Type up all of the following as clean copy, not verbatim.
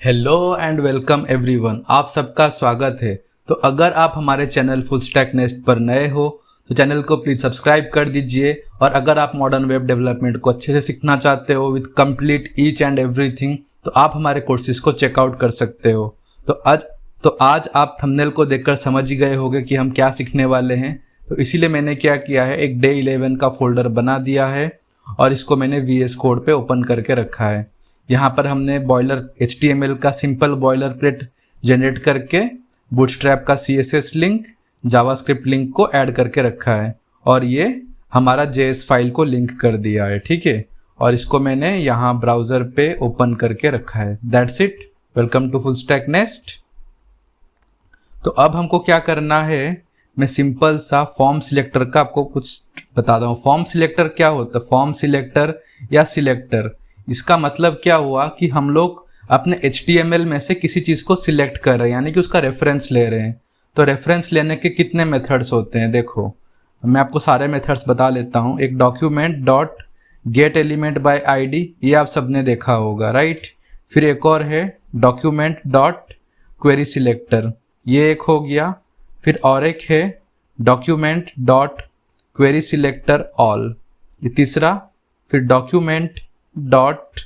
Hello and welcome everyone, आप सबका स्वागत है। तो अगर आप हमारे चैनल फुल स्टैक नेस्ट पर नए हो तो चैनल को प्लीज़ सब्सक्राइब कर दीजिए। और अगर आप मॉडर्न वेब डेवलपमेंट को अच्छे से सीखना चाहते हो with complete each and everything, तो आप हमारे कोर्सेज को चेकआउट कर सकते हो। तो आज आप थंबनेल को देखकर समझ ही गए होंगे कि हम क्या सीखने वाले हैं। तो इसीलिए मैंने क्या किया है, एक डे 11 का फोल्डर बना दिया है और इसको मैंने VS कोड पे ओपन करके रखा है। यहाँ पर हमने HTML का सिंपल बॉयलर प्लेट जनरेट करके बूटस्ट्रैप का CSS लिंक, जावास्क्रिप्ट लिंक को ऐड करके रखा है और ये हमारा JS फाइल को लिंक कर दिया है। ठीक है, और इसको मैंने यहाँ ब्राउज़र पे ओपन करके रखा है। That's it. Welcome to full stack nest. तो अब हमको क्या करना है, मैं सिंपल सा फॉर्म सिलेक्टर का आपको कुछ बताता हूँ। फॉर्म सिलेक्टर क्या होता है? फॉर्म सिलेक्टर या सिलेक्टर, इसका मतलब क्या हुआ कि हम लोग अपने HTML में से किसी चीज़ को सिलेक्ट कर रहे हैं, यानी कि उसका रेफरेंस ले रहे हैं। तो रेफरेंस लेने के कितने मेथड्स होते हैं, देखो मैं आपको सारे मेथड्स बता लेता हूँ। एक document dot get element bye ID, ये आप सबने देखा होगा, राइट। फिर एक और है डॉक्यूमेंट डॉट क्वेरी सिलेक्टर, ये एक हो गया। फिर और एक है document dot query selector all, ये तीसरा। फिर document dot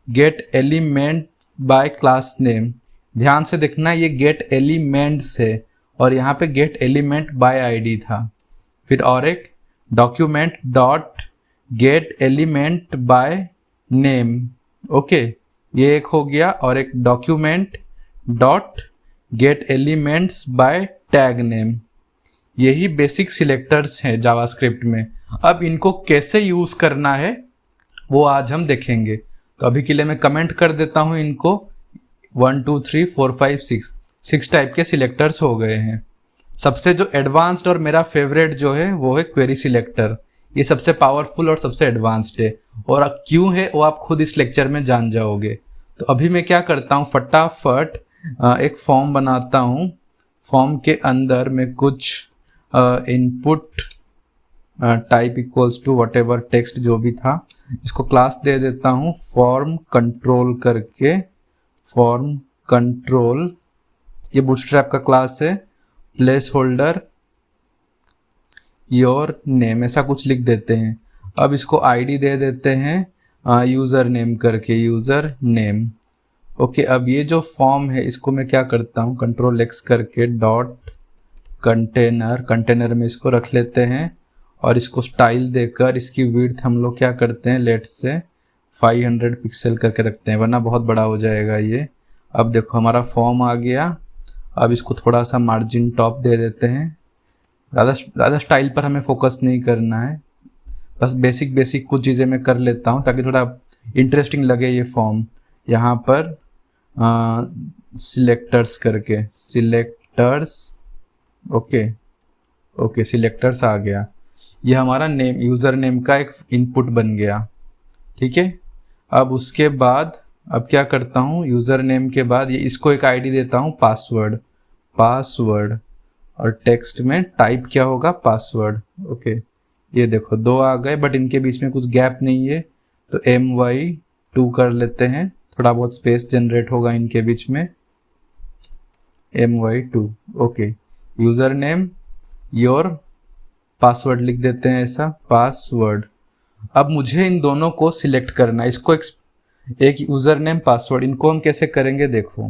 get element bye class name, ध्यान से देखना ये गेट एलिमेंट्स है और यहाँ पे गेट एलिमेंट बाय ID था। फिर और एक document dot get element by name, okay, ये एक हो गया। और एक document dot get elements bye tag name. यही बेसिक सिलेक्टर्स हैं जावास्क्रिप्ट में। अब इनको कैसे यूज़ करना है वो आज हम देखेंगे। तो अभी के लिए मैं कमेंट कर देता हूँ इनको। 1 2 3 4 5 6 टाइप के सिलेक्टर्स हो गए हैं। सबसे जो एडवांस्ड और मेरा फेवरेट जो है वो है क्वेरी सिलेक्टर। ये सबसे पावरफुल और सबसे एडवांस्ड है, और अब क्यों है वो आप खुद इस लेक्चर में जान जाओगे। तो अभी मैं क्या करता हूँ, फटाफट एक फॉर्म बनाता हूँ। फॉर्म के अंदर मैं कुछ input type equals to whatever text जो भी था, इसको क्लास दे देता हूँ फॉर्म कंट्रोल करके। फॉर्म कंट्रोल, ये बूटस्ट्रैप का क्लास है। प्लेस होल्डर योर नेम, ऐसा कुछ लिख देते हैं। अब इसको ID दे देते हैं यूज़र नेम करके, यूज़र नेम। ओके, अब ये जो फॉर्म है इसको मैं क्या करता हूँ, Ctrl+X करके डॉट कंटेनर में इसको रख लेते हैं और इसको स्टाइल देकर इसकी विड्थ हम लोग क्या करते हैं, लेट्स से 500 पिक्सल करके रखते हैं, वरना बहुत बड़ा हो जाएगा ये। अब देखो हमारा फॉर्म आ गया। अब इसको थोड़ा सा मार्जिन टॉप दे देते हैं। ज़्यादा स्टाइल पर हमें फोकस नहीं करना है, बस बेसिक कुछ चीज़ें मैं कर लेता हूँ ताकि थोड़ा इंटरेस्टिंग लगे ये फॉर्म। यहाँ पर सिलेक्टर्स करके, सिलेक्टर्स, ओके सिलेक्टर्स आ गया। ये हमारा नेम, यूज़र नेम का एक इनपुट बन गया। ठीक है, अब उसके बाद अब क्या करता हूँ, यूज़र नेम के बाद ये इसको एक ID देता हूँ पासवर्ड, और टेक्स्ट में टाइप क्या होगा, पासवर्ड। ओके, ये देखो 2 आ गए, बट इनके बीच में कुछ गैप नहीं है, तो MY2 कर लेते हैं, थोड़ा बहुत स्पेस जनरेट होगा इनके बीच में, MY2। Okay, user name your password लिख देते हैं, ऐसा पासवर्ड। अब मुझे इन दोनों को सिलेक्ट करना है, इसको एक यूज़र नेम पासवर्ड, इनको हम कैसे करेंगे, देखो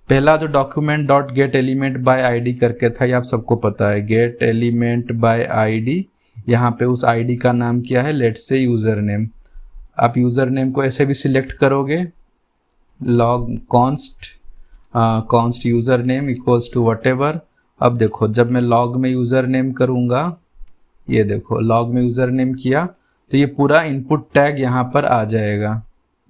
पहला जो document dot get element bye ID करके था, ये आप सबको पता है, गेट एलिमेंट बाय ID। यहाँ पे उस ID का नाम क्या है, लेट्स से यूज़र नेम। आप यूज़र नेम को ऐसे भी सिलेक्ट करोगे, log const user name equals to whatever. अब देखो जब मैं लॉग में यूज़र नेम करूँगा, ये देखो लॉग में यूज़र नेम किया तो ये पूरा इनपुट टैग यहाँ पर आ जाएगा।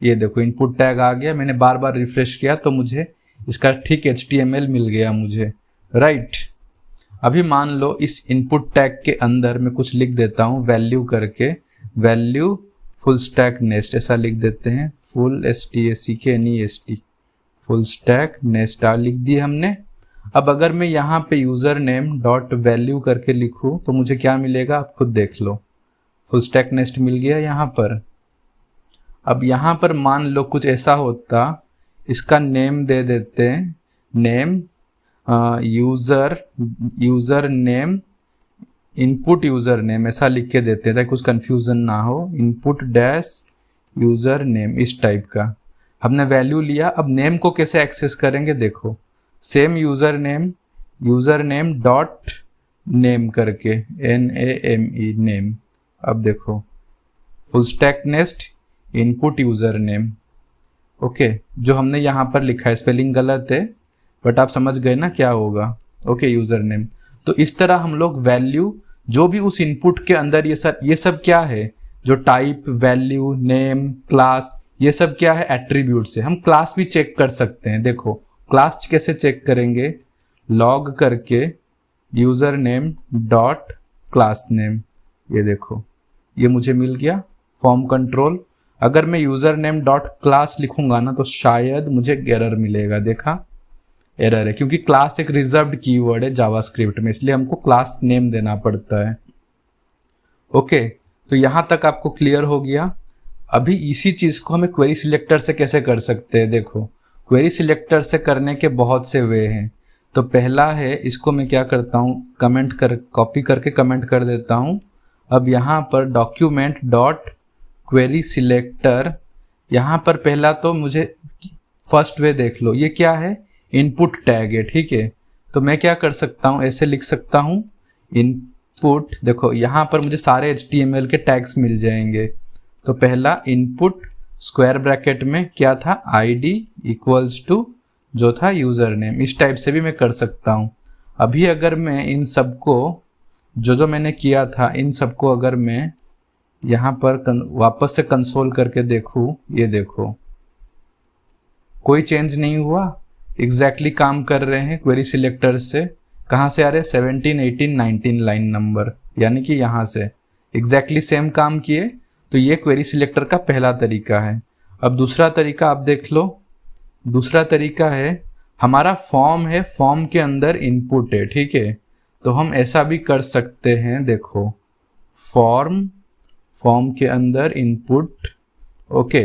ये देखो इनपुट टैग आ गया, मैंने बार बार रिफ्रेश किया तो मुझे इसका ठीक HTML मिल गया मुझे, राइट। अभी मान लो इस इनपुट टैग के अंदर मैं कुछ लिख देता हूँ, वैल्यू करके, वैल्यू फुल स्टैक नेस्ट, ऐसा लिख देते हैं, full STACK full stack nest लिख दी हमने। अब अगर मैं यहाँ पे यूज़र नेम डॉट वैल्यू करके लिखूँ तो मुझे क्या मिलेगा, आप खुद देख लो, फुल स्टैक नेस्ट मिल गया यहाँ पर। अब यहाँ पर मान लो कुछ ऐसा होता इसका नेम दे देते हैं, name user name, input user name ऐसा लिख के देते हैं ताकि कुछ कन्फ्यूज़न ना हो। इनपुट डैश यूज़र नेम इस टाइप का हमने वैल्यू लिया। अब नेम को कैसे एक्सेस करेंगे, देखो same user name dot name करके NAME नेम। अब देखो full stack nest input user name, okay. जो हमने यहाँ पर लिखा है स्पेलिंग गलत है बट आप समझ गए ना क्या होगा, ओके। User name. तो इस तरह हम लोग वैल्यू जो भी उस इनपुट के अंदर, ये सब क्या है, जो टाइप, वैल्यू, नेम, क्लास, ये सब क्या है, एट्रीब्यूट्स है। हम क्लास भी चेक कर सकते हैं। देखो क्लास कैसे चेक करेंगे, लॉग करके user name dot class name, ये देखो ये मुझे मिल गया फॉर्म कंट्रोल। अगर मैं यूज़र नेम डॉट क्लास लिखूंगा ना तो शायद मुझे एरर मिलेगा। देखा एरर है क्योंकि क्लास एक रिजर्व्ड कीवर्ड है जावास्क्रिप्ट में, इसलिए हमको क्लास नेम देना पड़ता है, ओके। तो यहाँ तक आपको क्लियर हो गया। अभी इसी चीज़ को हमें क्वेरी सिलेक्टर से कैसे कर सकते हैं, देखो क्वेरी सिलेक्टर से करने के बहुत से वे हैं। तो पहला है, इसको मैं क्या करता हूँ, कॉपी करके कमेंट कर देता हूँ। अब यहाँ पर डॉक्यूमेंट डॉट क्वेरी सिलेक्टर, यहाँ पर पहला तो मुझे फर्स्ट वे देख लो, ये क्या है, इनपुट टैग है, ठीक है। तो मैं क्या कर सकता हूँ, ऐसे लिख सकता हूँ इनपुट, देखो यहाँ पर मुझे सारे HTML के टैग्स मिल जाएंगे। तो पहला इनपुट स्क्वायर ब्रैकेट में क्या था, ID इक्वल्स टू जो था यूज़र नेम, इस टाइप से भी मैं कर सकता हूँ। अभी अगर मैं इन सबको जो मैंने किया था, इन सबको अगर मैं यहाँ पर वापस से कंसोल करके देखूँ, ये देखो कोई चेंज नहीं हुआ, एग्जैक्टली काम कर रहे हैं क्वेरी सिलेक्टर से। कहाँ से आ रहे, 17, 18, 19 लाइन नंबर, यानी कि यहाँ से एग्जैक्टली सेम काम किए। तो ये क्वेरी सिलेक्टर का पहला तरीका है। अब दूसरा तरीका आप देख लो, दूसरा तरीका है हमारा फॉर्म है, फॉर्म के अंदर इनपुट है, ठीक है। तो हम ऐसा भी कर सकते हैं, देखो फॉर्म के अंदर इनपुट, ओके।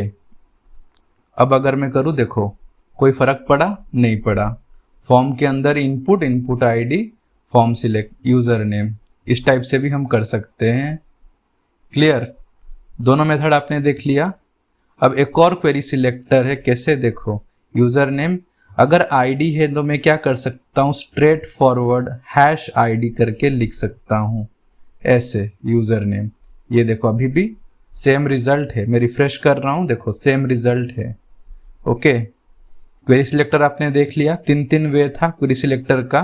अब अगर मैं करूँ, देखो कोई फर्क पड़ा, नहीं पड़ा। फॉर्म के अंदर input ID, form select, user name, इस टाइप से भी हम कर सकते हैं। क्लियर, दोनों मेथड आपने देख लिया। अब एक और क्वेरी सिलेक्टर है, कैसे, देखो यूज़र नेम, अगर ID है तो मैं क्या कर सकता हूँ, स्ट्रेट फॉरवर्ड #ID करके लिख सकता हूँ ऐसे यूज़र नेम। ये देखो अभी भी सेम रिजल्ट है, मैं रिफ्रेश कर रहा हूँ, देखो सेम रिजल्ट है, ओके। क्वेरी सिलेक्टर आपने देख लिया, 3 वे था क्वेरी सिलेक्टर का।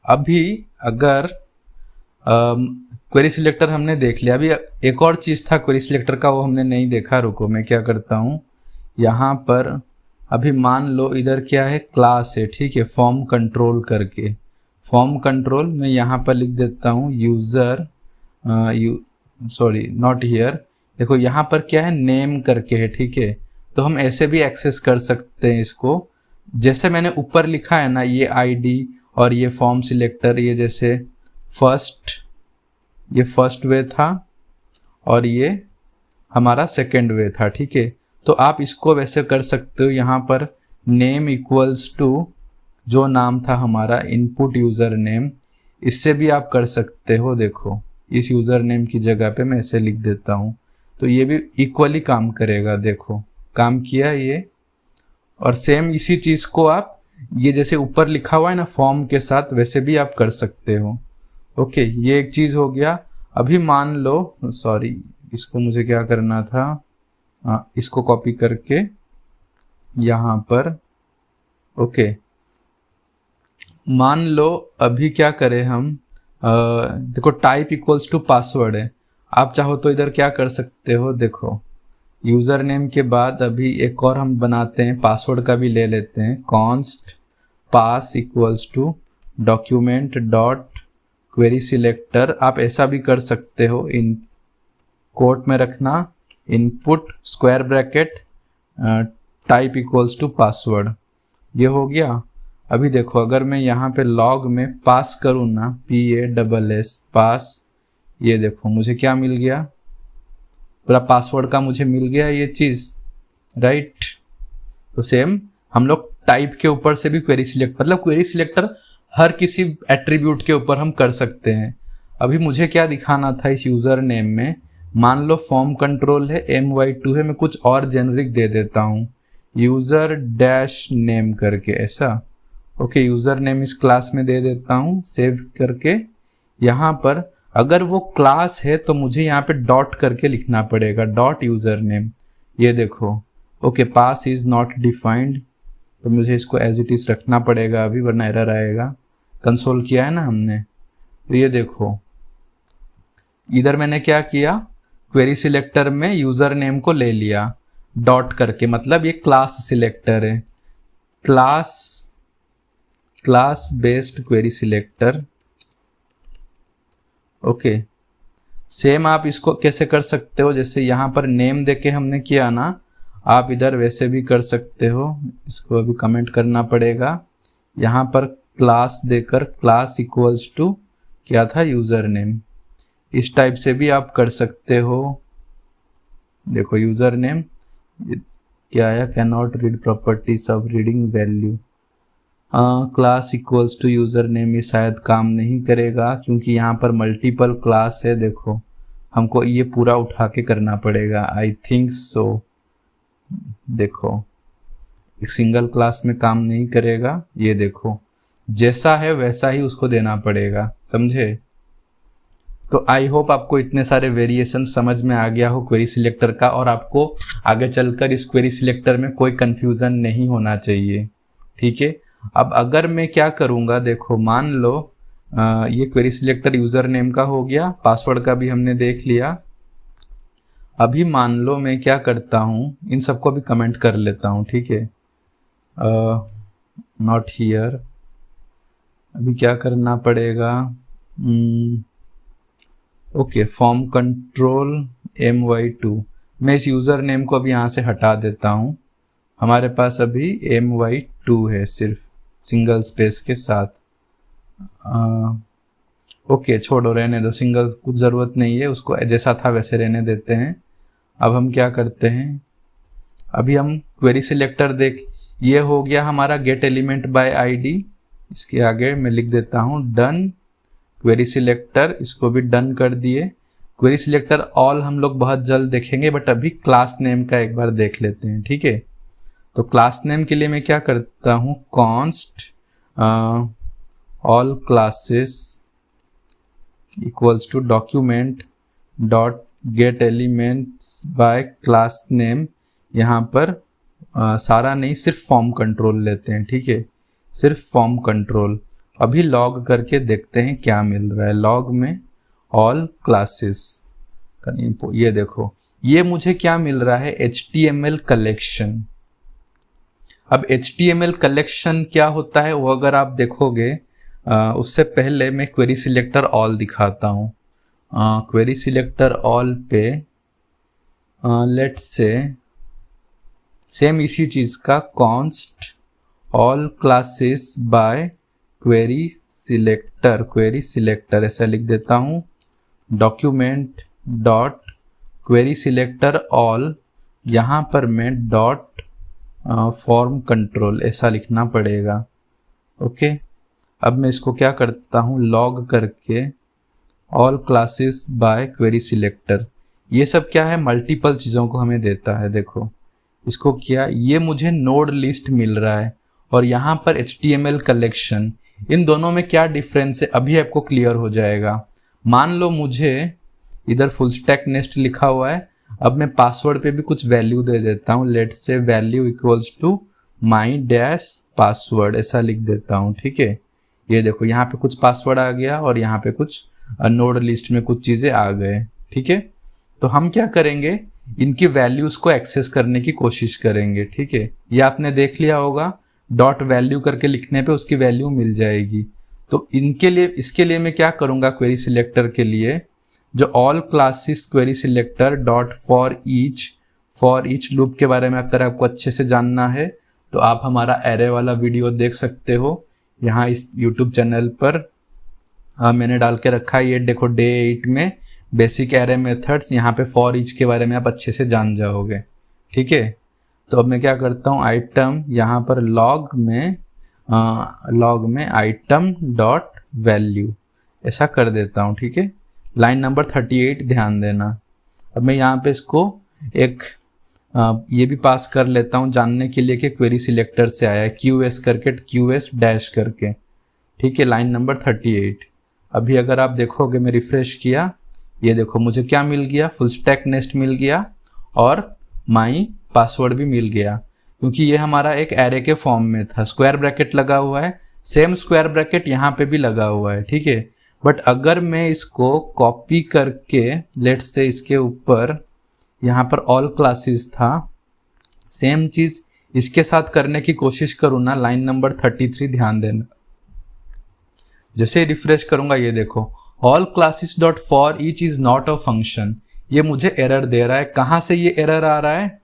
अभी अगर क्वेरी सिलेक्टर हमने देख लिया, अभी एक और चीज़ था क्वेरी सिलेक्टर का, वो हमने नहीं देखा। रुको मैं क्या करता हूँ, यहाँ पर अभी मान लो इधर क्या है, क्लास है, ठीक है, फॉर्म कंट्रोल करके, फॉर्म कंट्रोल मैं यहाँ पर लिख देता हूँ यूज़र, सॉरी नॉट हियर, देखो यहाँ पर क्या है, नेम करके है, ठीक है। तो हम ऐसे भी एक्सेस कर सकते हैं इसको, जैसे मैंने ऊपर लिखा है ना, ये ID और ये फॉर्म सिलेक्टर, ये जैसे ये फर्स्ट वे था और ये हमारा सेकेंड वे था, ठीक है। तो आप इसको वैसे कर सकते हो, यहाँ पर नेम इक्वल्स टू जो नाम था हमारा इनपुट यूज़र नेम, इससे भी आप कर सकते हो। देखो इस यूज़र नेम की जगह पे मैं ऐसे लिख देता हूँ, तो ये भी इक्वली काम करेगा। देखो काम किया ये, और सेम इसी चीज़ को आप ये जैसे ऊपर लिखा हुआ है ना फॉर्म के साथ, वैसे भी आप कर सकते हो, ओके। ये एक चीज़ हो गया। अभी मान लो, सॉरी इसको मुझे क्या करना था, इसको कॉपी करके यहाँ पर, ओके। मान लो अभी क्या करें हम, देखो टाइप इक्वल्स टू पासवर्ड है, आप चाहो तो इधर क्या कर सकते हो, देखो यूज़र नेम के बाद अभी एक और हम बनाते हैं, पासवर्ड का भी ले लेते हैं, const pass equals to document dot query selector. आप ऐसा भी कर सकते हो, इन कोट में रखना input square bracket type equals to password, ये हो गया। अभी देखो अगर मैं यहाँ पे लॉग में पास करूँ ना, PASS पास, ये देखो मुझे क्या मिल गया, पूरा पासवर्ड का मुझे मिल गया ये चीज़, राइट। तो सेम हम लोग टाइप के ऊपर से भी क्वेरी सिलेक्ट, मतलब क्वेरी सिलेक्टर हर किसी एट्रीब्यूट के ऊपर हम कर सकते हैं। अभी मुझे क्या दिखाना था इस यूज़र नेम में, मान लो फॉर्म कंट्रोल है, my2 है, मैं कुछ और जेनरिक दे देता हूँ, यूज़र डैश नेम करके ऐसा। ओके, यूज़र नेम इस क्लास में दे देता हूँ, सेव करके। यहाँ पर अगर वो क्लास है तो मुझे यहाँ पे डॉट करके लिखना पड़ेगा, डॉट यूज़र नेम। ये देखो, okay, pass is not defined, तो मुझे इसको एज इट इज़ रखना पड़ेगा अभी, वरना एरर आएगा। कंसोल किया है ना हमने, तो ये देखो इधर मैंने क्या किया, क्वेरी सिलेक्टर में यूज़र नेम को ले लिया डॉट करके, मतलब ये क्लास सिलेक्टर है, class based query selector. Okay, same आप इसको कैसे कर सकते हो, जैसे यहाँ पर नेम देके हमने किया ना, आप इधर वैसे भी कर सकते हो। इसको अभी कमेंट करना पड़ेगा, यहाँ पर क्लास देकर क्लास इक्वल्स टू क्या था, यूज़र नेम, इस टाइप से भी आप कर सकते हो। देखो यूज़र नेम क्या आया, cannot read properties of reading value, class equals to user name, ये शायद काम नहीं करेगा क्योंकि यहाँ पर मल्टीपल क्लास है। देखो हमको ये पूरा उठा के करना पड़ेगा, आई थिंक सो। देखो एक सिंगल क्लास में काम नहीं करेगा, ये देखो जैसा है वैसा ही उसको देना पड़ेगा, समझे। तो आई होप आपको इतने सारे वेरिएशन समझ में आ गया हो क्वेरी सिलेक्टर का, और आपको आगे चलकर इस क्वेरी सिलेक्टर में कोई कंफ्यूजन नहीं होना चाहिए, ठीक है। अब अगर मैं क्या करूँगा, देखो मान लो ये क्वेरी सिलेक्टर यूज़र नेम का हो गया, पासवर्ड का भी हमने देख लिया। अभी मान लो मैं क्या करता हूँ, इन सबको अभी कमेंट कर लेता हूँ, ठीक है, नॉट हियर। अभी क्या करना पड़ेगा, ओके, फॉर्म कंट्रोल my2, मैं इस यूज़र नेम को अभी यहाँ से हटा देता हूँ। हमारे पास अभी my2 है सिर्फ सिंगल स्पेस के साथ। ओके छोड़ो, रहने दो, सिंगल कुछ ज़रूरत नहीं है, उसको जैसा था वैसे रहने देते हैं। अब हम क्या करते हैं, अभी हम क्वेरी सिलेक्टर देख, ये हो गया हमारा गेट एलिमेंट बाय आईडी, इसके आगे मैं लिख देता हूँ डन क्वेरी सिलेक्टर, इसको भी डन कर दिए। क्वेरी सिलेक्टर ऑल हम लोग बहुत जल्द देखेंगे, बट अभी क्लास नेम का एक बार देख लेते हैं, ठीक है। तो क्लास नेम के लिए मैं क्या करता हूँ, const all classes equals to document dot get elements by class name. यहाँ पर सारा नहीं, सिर्फ फॉर्म कंट्रोल लेते हैं, ठीक है, सिर्फ फॉर्म कंट्रोल। अभी लॉग करके देखते हैं क्या मिल रहा है, लॉग में ऑल क्लासेस, ये देखो ये मुझे क्या मिल रहा है, HTML कलेक्शन। अब HTML कलेक्शन क्या होता है वो अगर आप देखोगे, उससे पहले मैं क्वेरी सिलेक्टर ऑल दिखाता हूँ। क्वेरी सिलेक्टर ऑल पे लेट्स से सेम इसी चीज़ का const all classes bye query selector ऐसा लिख देता हूँ, document dot query selector all, यहाँ पर मैं डॉट फॉर्म कंट्रोल ऐसा लिखना पड़ेगा। ओके, अब मैं इसको क्या करता हूँ, लॉग करके all classes bye query selector. ये सब क्या है, मल्टीपल चीज़ों को हमें देता है। देखो इसको क्या, ये मुझे नोड लिस्ट मिल रहा है और यहाँ पर HTML कलेक्शन, इन दोनों में क्या डिफरेंस है अभी आपको क्लियर हो जाएगा। मान लो मुझे इधर फुल स्टैक नेस्ट लिखा हुआ है, अब मैं पासवर्ड पे भी कुछ वैल्यू दे देता हूँ, let's say value equals to my dash password ऐसा लिख देता हूँ, ठीक है। ये देखो यहाँ पे कुछ पासवर्ड आ गया और यहाँ पे कुछ नोड लिस्ट में कुछ चीज़ें आ गए, ठीक है। तो हम क्या करेंगे, इनकी वैल्यूज़ को एक्सेस करने की कोशिश करेंगे, ठीक है। ये आपने देख लिया होगा, डॉट वैल्यू करके लिखने पे उसकी वैल्यू मिल जाएगी। तो इनके लिए, इसके लिए मैं क्या करूँगा, क्वेरी सिलेक्टर के लिए जो all classes query selector dot for each loop के बारे में अगर आपको अच्छे से जानना है तो आप हमारा एरे वाला वीडियो देख सकते हो यहाँ इस यूट्यूब चैनल पर। मैंने डाल के रखा है, ये देखो डे 8 में बेसिक एरे मेथड्स, यहाँ पे फॉर ईच के बारे में आप अच्छे से जान जाओगे, ठीक है। तो अब मैं क्या करता हूँ, आइटम यहाँ पर लॉग में आइटम डॉट वैल्यू ऐसा कर देता हूँ, ठीक है। लाइन नंबर 38 ध्यान देना। अब मैं यहाँ पे इसको एक ये भी पास कर लेता हूँ जानने के लिए कि क्वेरी सिलेक्टर से आया है, QS करके, QS डैश करके, ठीक है। Line number 38। अभी अगर आप देखोगे, मैं रिफ्रेश किया, ये देखो मुझे क्या मिल गया, फुल स्टैक नेस्ट मिल गया और माई पासवर्ड भी मिल गया, क्योंकि ये हमारा एक एरे के फॉर्म में था। स्क्वायर ब्रैकेट लगा हुआ है, सेम स्क्वायर ब्रैकेट यहाँ पे भी लगा हुआ है, ठीक है। बट अगर मैं इसको कॉपी करके लेट्स से इसके ऊपर यहाँ पर ऑल क्लासेस था, सेम चीज़ इसके साथ करने की कोशिश करूँ ना, लाइन नंबर 33 ध्यान देना। जैसे रिफ्रेश करूँगा, ये देखो all classes dot for each is not a function, ये मुझे एरर दे रहा है। कहाँ से ये एरर आ रहा है,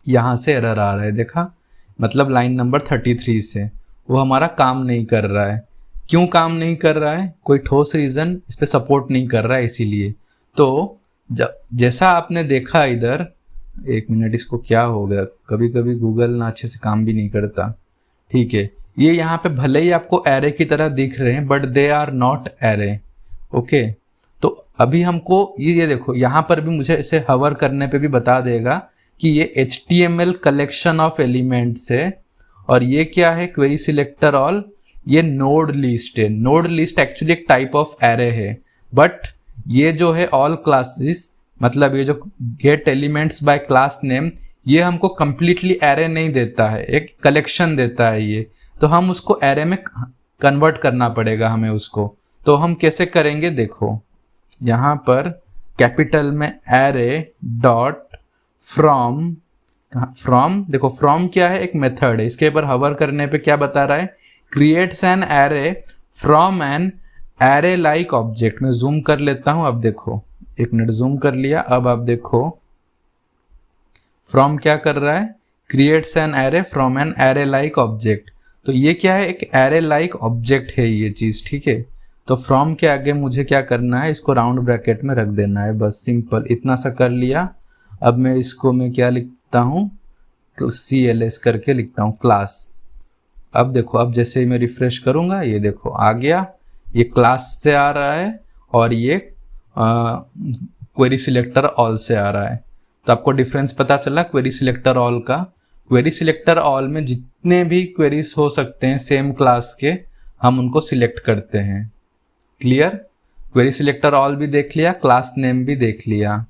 यहाँ से एरर आ रहा है, देखा, मतलब लाइन नंबर 33 से। वो हमारा काम नहीं कर रहा है। क्यों काम नहीं कर रहा है, कोई ठोस रीज़न इस पर सपोर्ट नहीं कर रहा है, इसीलिए। तो जैसा आपने देखा इधर, एक मिनट, इसको क्या हो गया, कभी कभी गूगल ना अच्छे से काम भी नहीं करता, ठीक है। ये यहाँ पे भले ही आपको एरे की तरह दिख रहे हैं, but they are not array, okay. तो अभी हमको ये देखो, यहाँ पर भी मुझे इसे हवर करने पे भी बता देगा कि ये HTML कलेक्शन ऑफ एलिमेंट्स है। और ये क्या है, क्वेरी सिलेक्टर ऑल, ये नोड लिस्ट है। नोड लिस्ट एक्चुअली एक टाइप ऑफ एरे है, बट ये जो है ऑल क्लासेस, मतलब ये जो gate elements by class name, ये हमको कंप्लीटली एरे नहीं देता है, एक कलेक्शन देता है ये। तो हम उसको एरे में कन्वर्ट करना पड़ेगा हमें उसको। तो हम कैसे करेंगे, देखो यहाँ पर कैपिटल में एरे डॉट फ्रॉम, देखो फ्रॉम क्या है, एक मेथड है, इसके ऊपर हवर करने पे क्या बता रहा है, creates an array from an array like object. मैं जूम कर लेता हूं, अब देखो, एक मिनट, जूम कर लिया। अब आप देखो फ्रॉम क्या कर रहा है, creates an array from an array like object. तो ये क्या है, एक एरे लाइक ऑब्जेक्ट है ये चीज, ठीक है। तो फ्रॉम के आगे मुझे क्या करना है, इसको राउंड ब्रैकेट में रख देना है, बस सिंपल, इतना सा कर लिया। अब मैं इसको मैं क्या लिखता हूँ, CLS करके लिखता हूँ, क्लास। अब देखो, अब जैसे ही मैं रिफ्रेश करूँगा, ये देखो आ गया, ये क्लास से आ रहा है और ये क्वेरी सिलेक्टर ऑल से आ रहा है। तो आपको डिफरेंस पता चला क्वेरी सिलेक्टर ऑल का। क्वेरी सिलेक्टर ऑल में जितने भी क्वेरीज हो सकते हैं सेम क्लास के, हम उनको सिलेक्ट करते हैं। क्लियर, क्वेरी सिलेक्टर ऑल भी देख लिया, क्लास नेम भी देख लिया।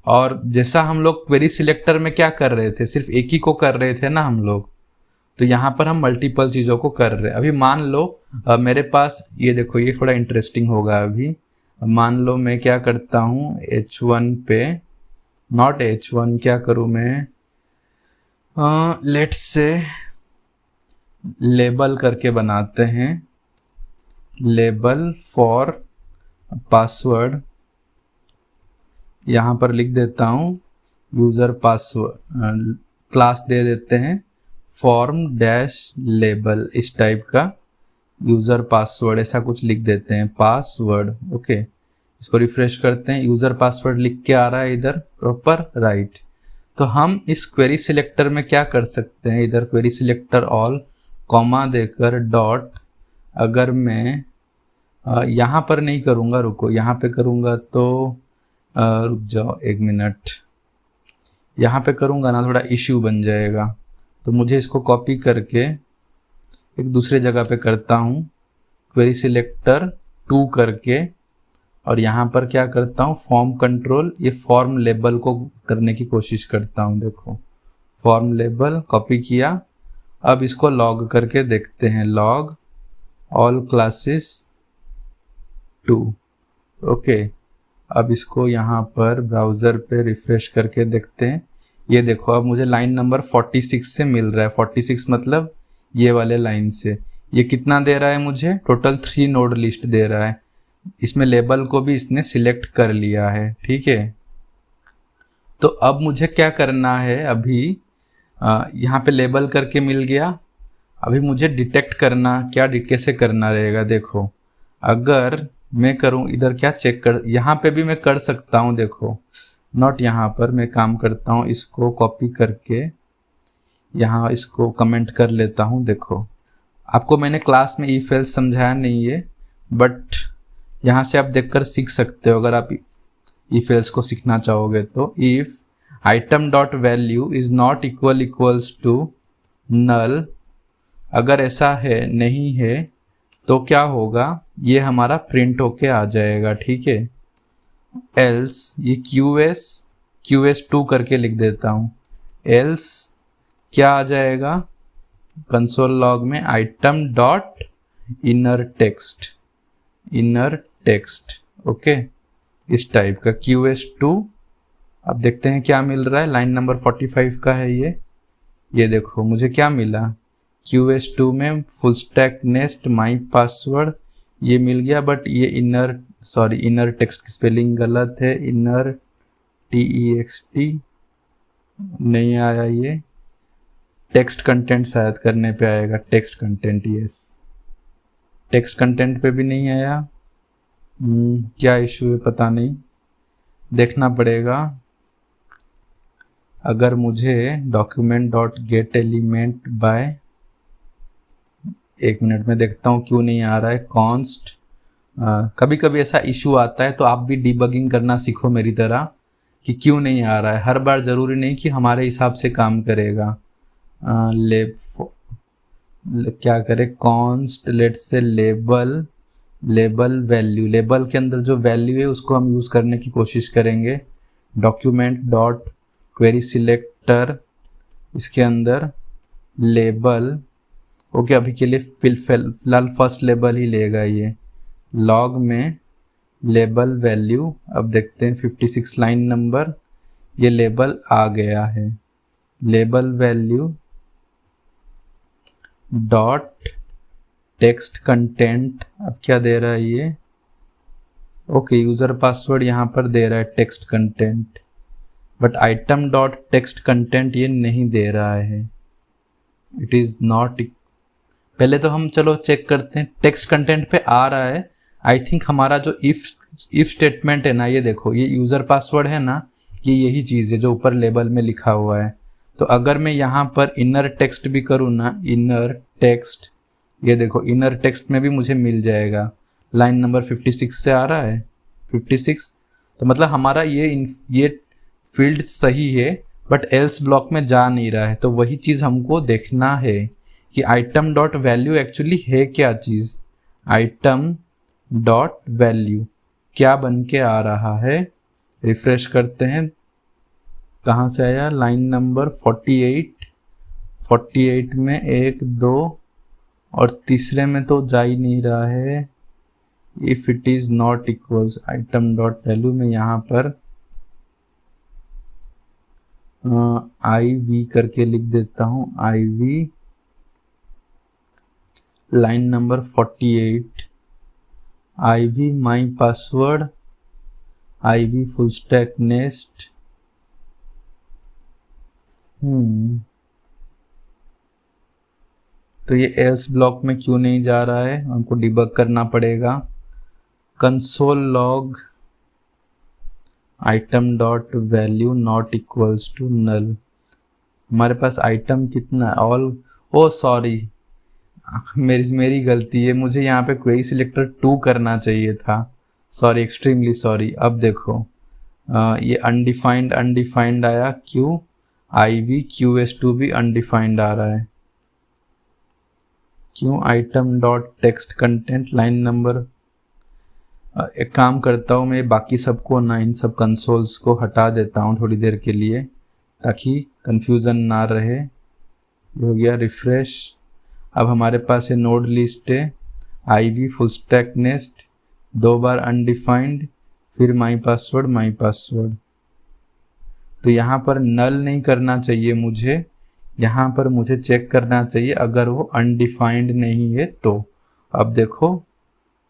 और जैसा हम लोग क्वेरी सिलेक्टर में क्या कर रहे थे, सिर्फ एक ही को कर रहे थे ना हम लोग, तो यहाँ पर हम मल्टीपल चीज़ों को कर रहे हैं। अभी मान लो मेरे पास, ये देखो, ये थोड़ा इंटरेस्टिंग होगा। अभी मान लो मैं क्या करता हूँ, H1 पे, नॉट H1, क्या करूँ मैं, लेट्स से लेबल करके बनाते हैं, लेबल फॉर पासवर्ड। यहाँ पर लिख देता हूँ यूज़र पासवर्ड, क्लास दे देते हैं फॉर्म डैश लेबल, इस टाइप का यूज़र पासवर्ड ऐसा कुछ लिख देते हैं, पासवर्ड, ओके। इसको रिफ्रेश करते हैं, यूज़र पासवर्ड लिख के आ रहा है इधर प्रॉपर, राइट। तो हम इस क्वेरी सिलेक्टर में क्या कर सकते हैं, इधर क्वेरी सिलेक्टर ऑल कॉमा देकर डॉट, अगर मैं यहाँ पर नहीं करूँगा, रुको, यहाँ पे करूँगा तो रुक जाओ एक मिनट, यहाँ पे करूँगा ना थोड़ा इश्यू बन जाएगा। तो मुझे इसको कॉपी करके एक दूसरे जगह पे करता हूँ, क्वेरी सिलेक्टर 2 करके, और यहाँ पर क्या करता हूँ, फॉर्म कंट्रोल, ये फॉर्म लेबल को करने की कोशिश करता हूँ। देखो फॉर्म लेबल कॉपी किया। अब इसको लॉग करके देखते हैं, लॉग ऑल क्लासेस 2, ओके। अब इसको यहाँ पर ब्राउज़र पे रिफ्रेश करके देखते हैं। ये देखो, अब मुझे लाइन नंबर 46 से मिल रहा है, 46 मतलब ये वाले लाइन से। ये कितना दे रहा है मुझे, टोटल 3 नोड लिस्ट दे रहा है। इसमें लेबल को भी इसने सिलेक्ट कर लिया है, ठीक है। तो अब मुझे क्या करना है, अभी यहाँ पे लेबल करके मिल गया। अभी मुझे डिटेक्ट करना, क्या कैसे करना रहेगा, देखो अगर मैं करूँ इधर, क्या चेक कर, यहाँ पे भी मैं कर सकता हूँ, देखो नॉट यहाँ पर, मैं काम करता हूँ, इसको कॉपी करके यहाँ इसको कमेंट कर लेता हूँ। देखो, आपको मैंने क्लास में इफ एल्स समझाया नहीं है, बट यहाँ से आप देखकर सीख सकते हो अगर आप इफ एल्स को सीखना चाहोगे तो। If item dot value is not equals to null, अगर ऐसा है नहीं है तो क्या होगा, ये हमारा प्रिंट होके आ जाएगा, ठीक है। एल्स ये QS2 करके लिख देता हूँ। एल्स क्या आ जाएगा कंसोल लॉग में, item dot inner text, okay, इस टाइप का QS2। अब देखते हैं क्या मिल रहा है। लाइन नंबर 45 का है ये देखो मुझे क्या मिला। QS2 में फुल स्टैक नेस्ट माई पासवर्ड ये मिल गया, बट ये इनर टेक्स्ट की स्पेलिंग गलत है। इनर TEXT नहीं आया, ये टेक्स्ट कंटेंट शायद करने पे आएगा। Text content, yes, text content पे भी नहीं आया। क्या इशू है पता नहीं, देखना पड़ेगा। अगर मुझे document dot get element bye, एक मिनट में देखता हूँ क्यों नहीं आ रहा है। कॉन्स्ट, कभी कभी ऐसा इशू आता है तो आप भी डिबगिंग करना सीखो मेरी तरह कि क्यों नहीं आ रहा है। हर बार ज़रूरी नहीं कि हमारे हिसाब से काम करेगा। क्या करें, कॉन्स्ट लेट से लेबल वैल्यू, लेबल के अंदर जो वैल्यू है उसको हम यूज़ करने की कोशिश करेंगे। डॉक्यूमेंट डॉट क्वेरी सिलेक्टर, इसके अंदर लेबल, ओके, अभी के लिए फिलहाल फर्स्ट लेबल ही लेगा ये। लॉग में लेबल वैल्यू, अब देखते हैं 56 लाइन नंबर, ये लेबल आ गया है। Label value dot text content, अब क्या दे रहा है ये, ओके, यूज़र पासवर्ड यहाँ पर दे रहा है text content, but item dot text content ये नहीं दे रहा है। इट इज़ नॉट, पहले तो हम चलो चेक करते हैं। टेक्स्ट कंटेंट पे आ रहा है, आई थिंक हमारा जो इफ स्टेटमेंट है ना, ये देखो ये यूज़र पासवर्ड है ना, ये यही चीज़ है जो ऊपर लेबल में लिखा हुआ है। तो अगर मैं यहाँ पर इनर टेक्स्ट भी करूँ ना, इनर टेक्स्ट, ये देखो इनर टेक्स्ट में भी मुझे मिल जाएगा। लाइन नंबर 56 से आ रहा है 56, तो मतलब हमारा ये फील्ड सही है, बट एल्स ब्लॉक में जा नहीं रहा है। तो वही चीज़ हमको देखना है कि आइटम डॉट वैल्यू एक्चुअली है क्या चीज़। आइटम डॉट वैल्यू क्या बन के आ रहा है, रिफ्रेश करते हैं। कहाँ से आया, लाइन नंबर 48 में 1 2 और तीसरे में तो जा ही नहीं रहा है। If it is not equals item dot value में यहाँ पर IV करके लिख देता हूँ। IV लाइन नंबर 48, IV माई password, IV full stack nest. तो ये एल्स ब्लॉक में क्यों नहीं जा रहा है, हमको डिबग करना पड़ेगा। Console log item dot value not equals to null. हमारे पास आइटम कितना है, ऑल, ओ सॉरी, मेरी गलती है, मुझे यहाँ पे क्वेरी सिलेक्टर 2 करना चाहिए था। Sorry, extremely sorry. अब देखो ये अनडिफाइंड आया, क्यों, IV QS2 भी अनडिफाइंड आ रहा है। क्यों, item dot text content line number, एक काम करता हूँ मैं, बाकी सबको ना, इन सब कंसोल्स को हटा देता हूँ थोड़ी देर के लिए ताकि कंफ्यूजन ना रहे। ये हो गया, रिफ्रेश। अब हमारे पास ये नोड लिस्ट है, IV फुल स्टैक नेस्ट, 2 बार अनडिफाइंड, फिर माई पासवर्ड। तो यहाँ पर नल नहीं करना चाहिए मुझे, यहाँ पर मुझे चेक करना चाहिए अगर वो अनडिफाइंड नहीं है तो। अब देखो,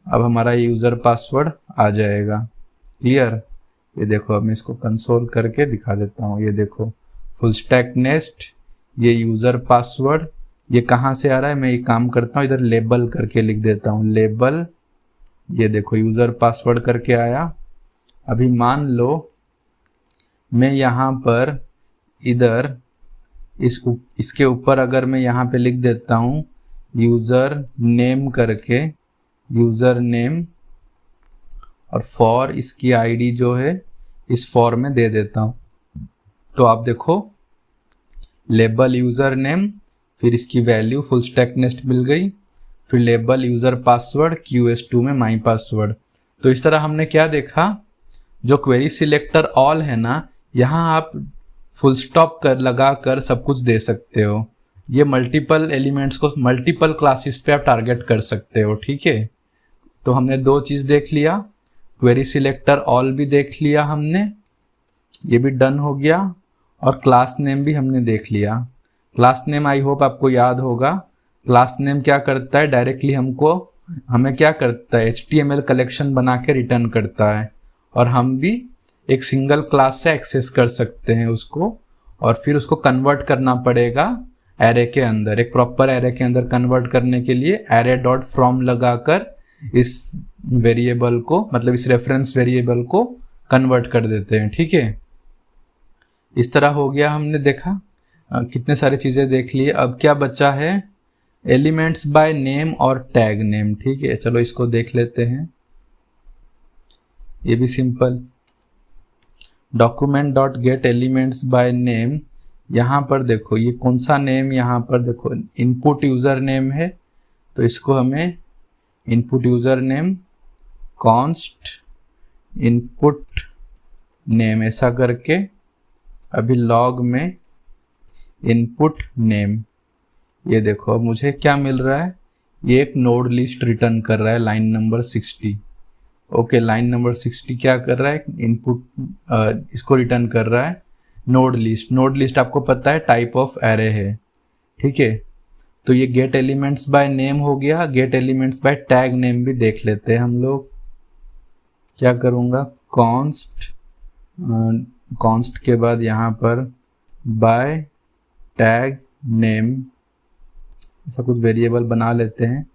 अब हमारा यूज़र पासवर्ड आ जाएगा। क्लियर, ये देखो, अब मैं इसको कंसोल करके दिखा देता हूँ। ये देखो फुल स्टैक नेस्ट, ये यूज़र पासवर्ड, ये कहाँ से आ रहा है, मैं ये काम करता हूँ, इधर लेबल करके लिख देता हूँ, लेबल। ये देखो यूज़र पासवर्ड करके आया। अभी मान लो मैं यहाँ पर इधर इसके ऊपर अगर मैं यहाँ पे लिख देता हूँ यूज़र नेम करके, यूज़र नेम, और फॉर इसकी आईडी जो है इस फॉर में दे देता हूँ, तो आप देखो लेबल यूज़र नेम, फिर इसकी वैल्यू फुल स्टैक नेस्ट मिल गई, फिर लेबल यूज़र पासवर्ड QS2 में माई पासवर्ड। तो इस तरह हमने क्या देखा, जो क्वेरी सिलेक्टर ऑल है ना, यहाँ आप फुल स्टॉप कर लगा कर सब कुछ दे सकते हो। ये मल्टीपल एलिमेंट्स को मल्टीपल क्लासेस पे आप टारगेट कर सकते हो, ठीक है। तो हमने दो चीज़ देख लिया, क्वेरी सिलेक्टर ऑल भी देख लिया हमने, ये भी डन हो गया, और क्लास नेम भी हमने देख लिया। क्लास नेम आई होप आपको याद होगा। क्लास नेम क्या करता है, डायरेक्टली हमें क्या करता है, HTML कलेक्शन बना के रिटर्न करता है, और हम भी एक सिंगल क्लास से एक्सेस कर सकते हैं उसको, और फिर उसको कन्वर्ट करना पड़ेगा एरे के अंदर। एक प्रॉपर एरे के अंदर कन्वर्ट करने के लिए array.from लगाकर इस वेरिएबल को, मतलब इस रेफरेंस वेरिएबल को कन्वर्ट कर देते हैं, ठीक है। इस तरह हो गया, हमने देखा कितने सारी चीज़ें देख ली। अब क्या बचा है, एलिमेंट्स बाय नेम और टैग नेम, ठीक है। चलो इसको देख लेते हैं, ये भी simple. Document dot get elements by name, यहाँ पर देखो ये कौन सा नेम, यहाँ पर देखो इनपुट यूज़र नेम है, तो इसको हमें input user name const input name ऐसा करके, अभी लॉग में इनपुट नेम, ये देखो अब मुझे क्या मिल रहा है, ये एक नोड लिस्ट रिटर्न कर रहा है line number 60। Okay, line number 60 क्या कर रहा है, इनपुट इसको रिटर्न कर रहा है नोड लिस्ट। नोड लिस्ट आपको पता है टाइप ऑफ एरे है, ठीक है। तो ये गेट एलिमेंट्स बाय नेम हो गया। Gate elements bye tag name भी देख लेते हैं हम लोग। क्या करूँगा, कॉन्स्ट के बाद यहाँ पर बाय टैग नेम, ऐसा कुछ वेरिएबल बना लेते हैं।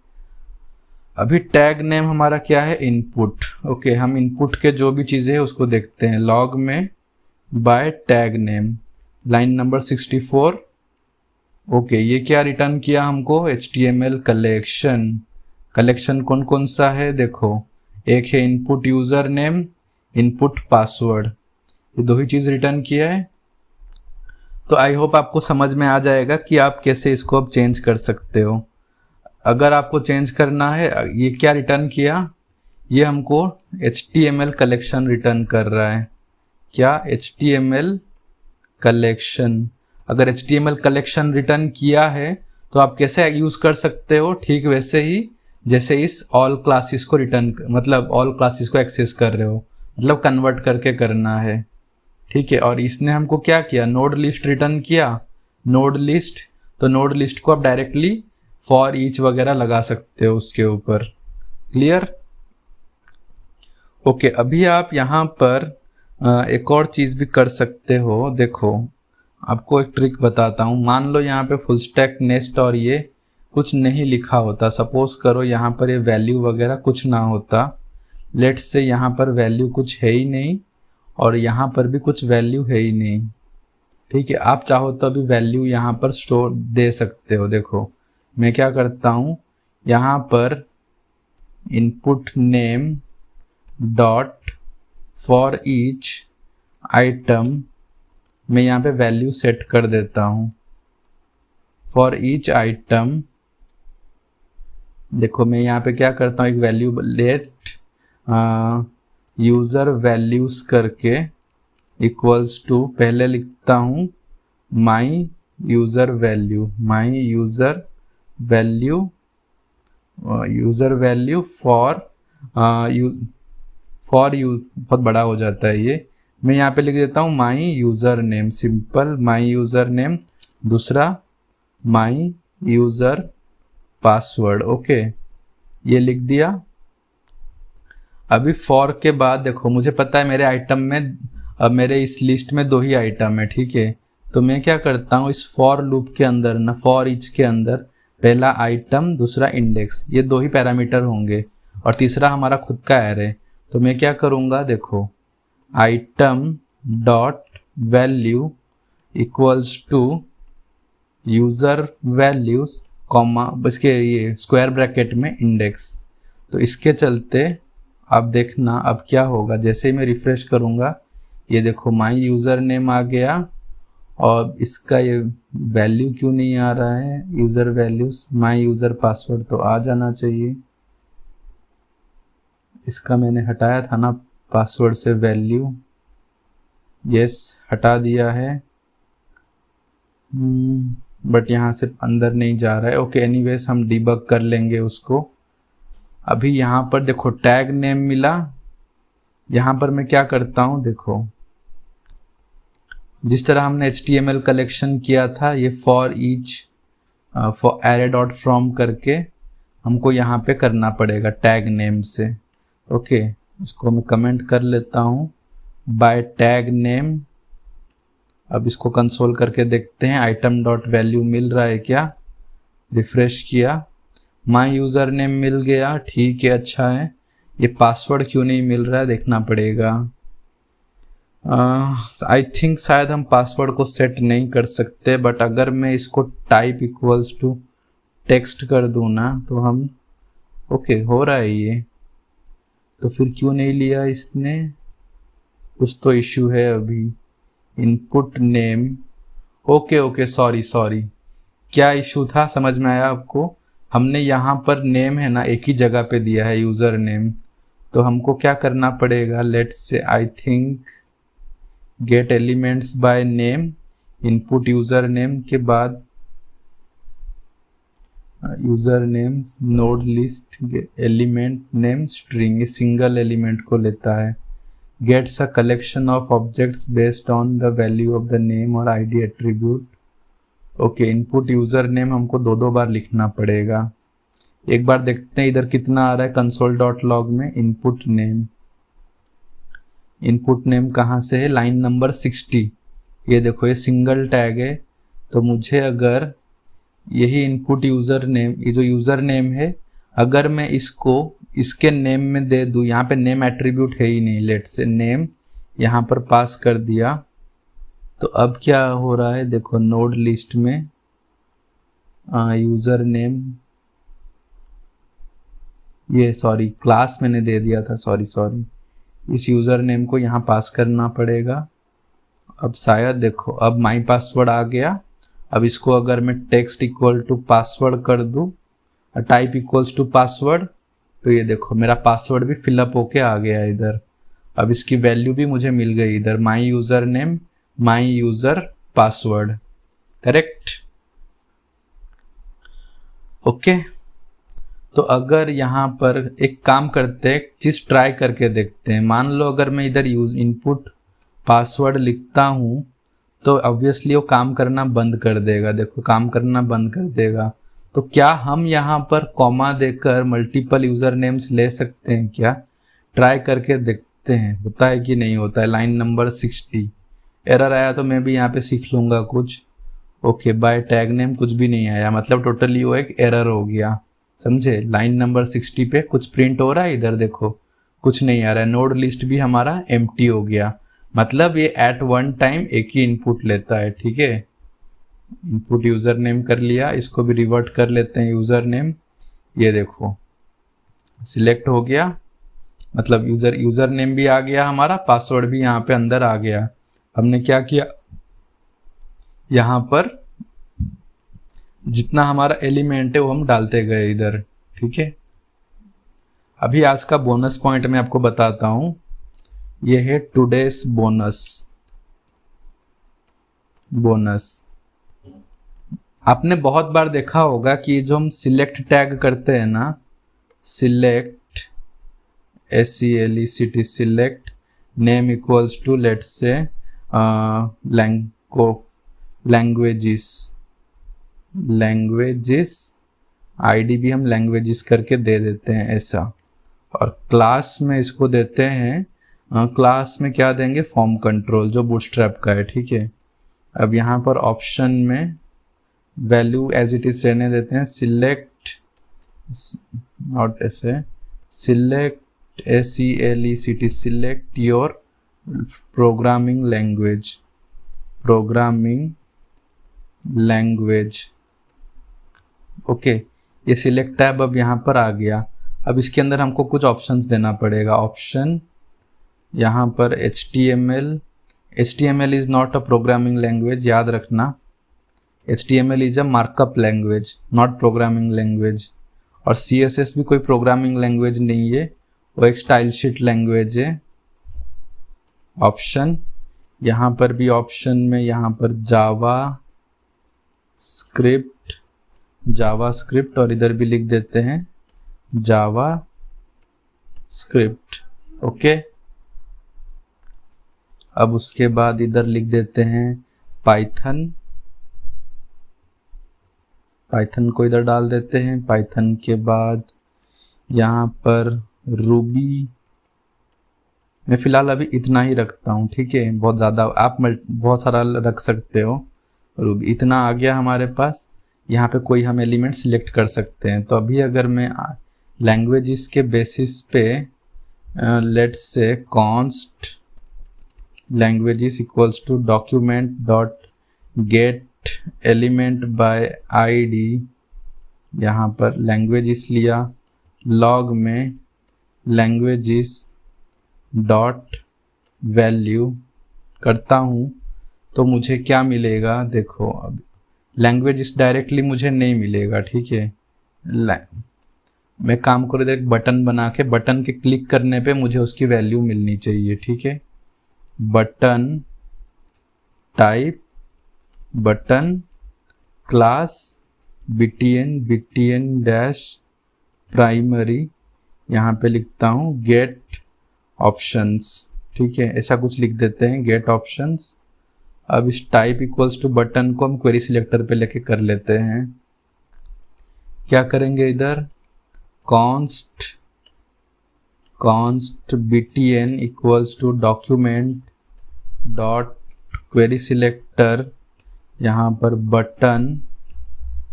अभी टैग नेम हमारा क्या है, इनपुट। ओके, हम इनपुट के जो भी चीज़ें हैं उसको देखते हैं। लॉग में by tag name line number 64। Okay, ये क्या रिटर्न किया हमको, HTML कलेक्शन। कलेक्शन कौन कौन सा है, देखो एक है input user name, input password, ये दो ही चीज़ रिटर्न किया है। तो आई होप आपको समझ में आ जाएगा कि आप कैसे इसको अब चेंज कर सकते हो। अगर आपको चेंज करना है, ये क्या रिटर्न किया, ये हमको HTML कलेक्शन रिटर्न कर रहा है। क्या, HTML कलेक्शन। अगर HTML कलेक्शन रिटर्न किया है तो आप कैसे यूज़ कर सकते हो, ठीक वैसे ही जैसे इस ऑल क्लासेस को रिटर्न, मतलब ऑल क्लासेस को एक्सेस कर रहे हो, मतलब कन्वर्ट करके करना है, ठीक है। और इसने हमको क्या किया, नोड लिस्ट रिटर्न किया। नोड लिस्ट, तो नोड लिस्ट को आप डायरेक्टली फॉर ईच वगैरह लगा सकते हो उसके ऊपर। क्लियर। ओके, अभी आप यहाँ पर एक और चीज़ भी कर सकते हो। देखो आपको एक ट्रिक बताता हूँ। मान लो यहाँ पे फुल स्टैक नेस्ट और ये कुछ नहीं लिखा होता, सपोज करो यहाँ पर ये वैल्यू वगैरह कुछ ना होता। लेट्स से यहाँ पर वैल्यू कुछ है ही नहीं और यहाँ पर भी कुछ वैल्यू है ही नहीं, ठीक है। आप चाहो तो अभी वैल्यू यहाँ पर स्टोर दे सकते हो। देखो मैं क्या करता हूँ, यहाँ पर input name dot for each item, मैं यहाँ पे वैल्यू सेट कर देता हूँ फॉर ईच आइटम। देखो मैं यहाँ पे क्या करता हूँ, एक वैल्यू लेट यूज़र वैल्यूज़ करके इक्वल्स टू, पहले लिखता हूँ माई user value, my user value, user value for use, बहुत बड़ा हो जाता है ये। मैं यहाँ पे लिख देता हूँ माई यूज़र नेम, सिंपल माई यूज़र नेम, दूसरा माई यूज़र पासवर्ड। ओके, ये लिख दिया। अभी फॉर के बाद देखो मुझे पता है मेरे आइटम में, अब मेरे इस लिस्ट में दो ही आइटम है, ठीक है। तो मैं क्या करता हूँ, इस फॉर लूप के अंदर ना, फॉर ईच के अंदर पहला आइटम दूसरा इंडेक्स, ये दो ही पैरामीटर होंगे और तीसरा हमारा खुद का एरे। तो मैं क्या करूँगा, देखो item dot value equals to user values comma इसके ये स्क्वायर ब्रैकेट में इंडेक्स। तो इसके चलते अब देखना अब क्या होगा, जैसे ही मैं रिफ़्रेश करूँगा ये देखो माई यूज़र नेम आ गया और इसका ये वैल्यू क्यों नहीं आ रहा है, यूज़र वैल्यूज़ माई यूज़र पासवर्ड तो आ जाना चाहिए। इसका मैंने हटाया था ना पासवर्ड से वैल्यू, यस हटा दिया है, बट यहाँ से अंदर नहीं जा रहा है। ओके एनीवेज हम डिबग कर लेंगे उसको। अभी यहाँ पर देखो टैग नेम मिला, यहाँ पर मैं क्या करता हूँ देखो, जिस तरह हमने HTML कलेक्शन किया था ये for each for array dot from करके हमको यहाँ पे करना पड़ेगा टैग नेम से। ओके इसको मैं कमेंट कर लेता हूँ बाय टैग नेम। अब इसको कंसोल करके देखते हैं आइटम डॉट वैल्यू मिल रहा है क्या, रिफ्रेश किया माई यूज़र नेम मिल गया, ठीक है अच्छा है। ये पासवर्ड क्यों नहीं मिल रहा है देखना पड़ेगा। आई थिंक शायद हम पासवर्ड को सेट नहीं कर सकते, बट अगर मैं इसको टाइप इक्वल्स टू टेक्स्ट कर दूँ ना तो हम ओके हो रहा है ये, तो फिर क्यों नहीं लिया इसने, कुछ तो इश्यू है अभी। इनपुट नेम ओके सॉरी क्या इशू था समझ में आया आपको। हमने यहाँ पर नेम है ना एक ही जगह पे दिया है यूज़र नेम, तो हमको क्या करना पड़ेगा, let's say I think get elements by name, input user name के बाद user name node list element name string, single element को लेता है। Gets a collection of objects based on the value of the name और ID attribute. Okay input user name हमको दो बार लिखना पड़ेगा। एक बार देखते हैं इधर कितना आ रहा है कंसोल डॉट लॉग में। इनपुट नेम कहाँ से है, लाइन नंबर 60। ये देखो ये सिंगल टैग है, तो मुझे अगर यही इनपुट यूज़र नेम, ये जो यूज़र नेम है अगर मैं इसको इसके नेम में दे दूँ, यहाँ पे नेम एट्रीब्यूट है ही नहीं, लेट से नेम यहाँ पर पास कर दिया, तो अब क्या हो रहा है देखो नोड लिस्ट में यूज़र नेम, ये सॉरी क्लास मैंने दे दिया था, सॉरी इस यूज़र नेम को यहाँ पास करना पड़ेगा। अब शायद देखो अब माई पासवर्ड आ गया। अब इसको अगर मैं टेक्स्ट इक्वल टू पासवर्ड कर दूँ, टाइप इक्वल्स टू पासवर्ड, तो ये देखो मेरा पासवर्ड भी फिलअप होके आ गया इधर। अब इसकी वैल्यू भी मुझे मिल गई इधर, माई user name my user password, correct. Okay तो अगर यहाँ पर एक काम करते हैं, चीज़ ट्राई करके देखते हैं। मान लो अगर मैं इधर इनपुट पासवर्ड लिखता हूँ तो ऑब्वियसली वो काम करना बंद कर देगा, देखो काम करना बंद कर देगा। तो क्या हम यहाँ पर कॉमा देकर मल्टीपल यूज़र नेम्स ले सकते हैं क्या, ट्राई करके देखते हैं होता है कि नहीं होता है। लाइन नंबर 60 एरर आया तो मैं भी यहाँ पे सीख लूँगा कुछ। ओके बाय टैग नेम कुछ भी नहीं आया, मतलब टोटली वो एक एरर हो गया, समझे। लाइन नंबर 60 पे कुछ प्रिंट हो रहा है, इधर देखो कुछ नहीं आ रहा है। नोड लिस्ट भी हमारा एम्प्टी हो गया, मतलब ये एट वन टाइम एक ही इनपुट लेता है, ठीक है। इनपुट यूज़र नेम कर लिया, इसको भी रिवर्ट कर लेते हैं यूज़र नेम, ये देखो सिलेक्ट हो गया, मतलब यूज़र नेम भी आ गया हमारा, पासवर्ड भी यहाँ पे अंदर आ गया। हमने क्या किया, यहाँ पर जितना हमारा एलिमेंट है वो हम डालते गए इधर, ठीक है। अभी आज का बोनस पॉइंट मैं आपको बताता हूँ, ये है टुडेस बोनस। आपने बहुत बार देखा होगा कि जो हम सिलेक्ट टैग करते हैं ना, select SELECT select name equals to let's say languages ID भी हम लैंग्वेजेस करके दे देते हैं ऐसा। और क्लास में इसको देते हैं, क्लास में क्या देंगे, फॉर्म कंट्रोल जो बूटस्ट्रैप का है, ठीक है। अब यहाँ पर ऑप्शन में वैल्यू एज इट इज रहने देते हैं, सिलेक्ट नॉट ऐसे, select SELECT select your programming language. Okay, ये सिलेक्ट टैब अब यहाँ पर आ गया। अब इसके अंदर हमको कुछ ऑप्शंस देना पड़ेगा। ऑप्शन यहाँ पर HTML is not a programming language, याद रखना। HTML is a markup language, not programming language. और CSS भी कोई प्रोग्रामिंग लैंग्वेज नहीं है, वो एक स्टाइल शीट लैंग्वेज है। ऑप्शन, यहाँ पर भी ऑप्शन में यहाँ पर जावा स्क्रिप्ट और इधर भी लिख देते हैं जावा स्क्रिप्ट। ओके, अब उसके बाद इधर लिख देते हैं पाइथन को इधर डाल देते हैं। पाइथन के बाद यहाँ पर रूबी, मैं फ़िलहाल अभी इतना ही रखता हूँ, ठीक है। बहुत ज़्यादा आप बहुत सारा रख सकते हो। रूबी इतना आ गया हमारे पास। यहाँ पे कोई हम एलिमेंट सिलेक्ट कर सकते हैं। तो अभी अगर मैं लैंग्वेजेस के बेसिस पे let's say const languages equals to document dot get element by ID, यहाँ पर लैंग्वेजेस लिया, लॉग में लैंग्वेजेस डॉट वैल्यू करता हूँ तो मुझे क्या मिलेगा देखो। अब लैंग्वेजेस डायरेक्टली मुझे नहीं मिलेगा, ठीक है। मैं काम करूँ, एक बटन बना के बटन के क्लिक करने पे मुझे उसकी वैल्यू मिलनी चाहिए, ठीक है। Button type button class btn dash primary, यहाँ पे लिखता हूँ गेट ऑप्शंस, ठीक है। ऐसा कुछ लिख देते हैं गेट ऑप्शंस। अब इस टाइप इक्वल्स टू बटन को हम क्वेरी सिलेक्टर पे लेके कर लेते हैं। क्या करेंगे इधर const btn equals to document dot query selector, यहाँ पर बटन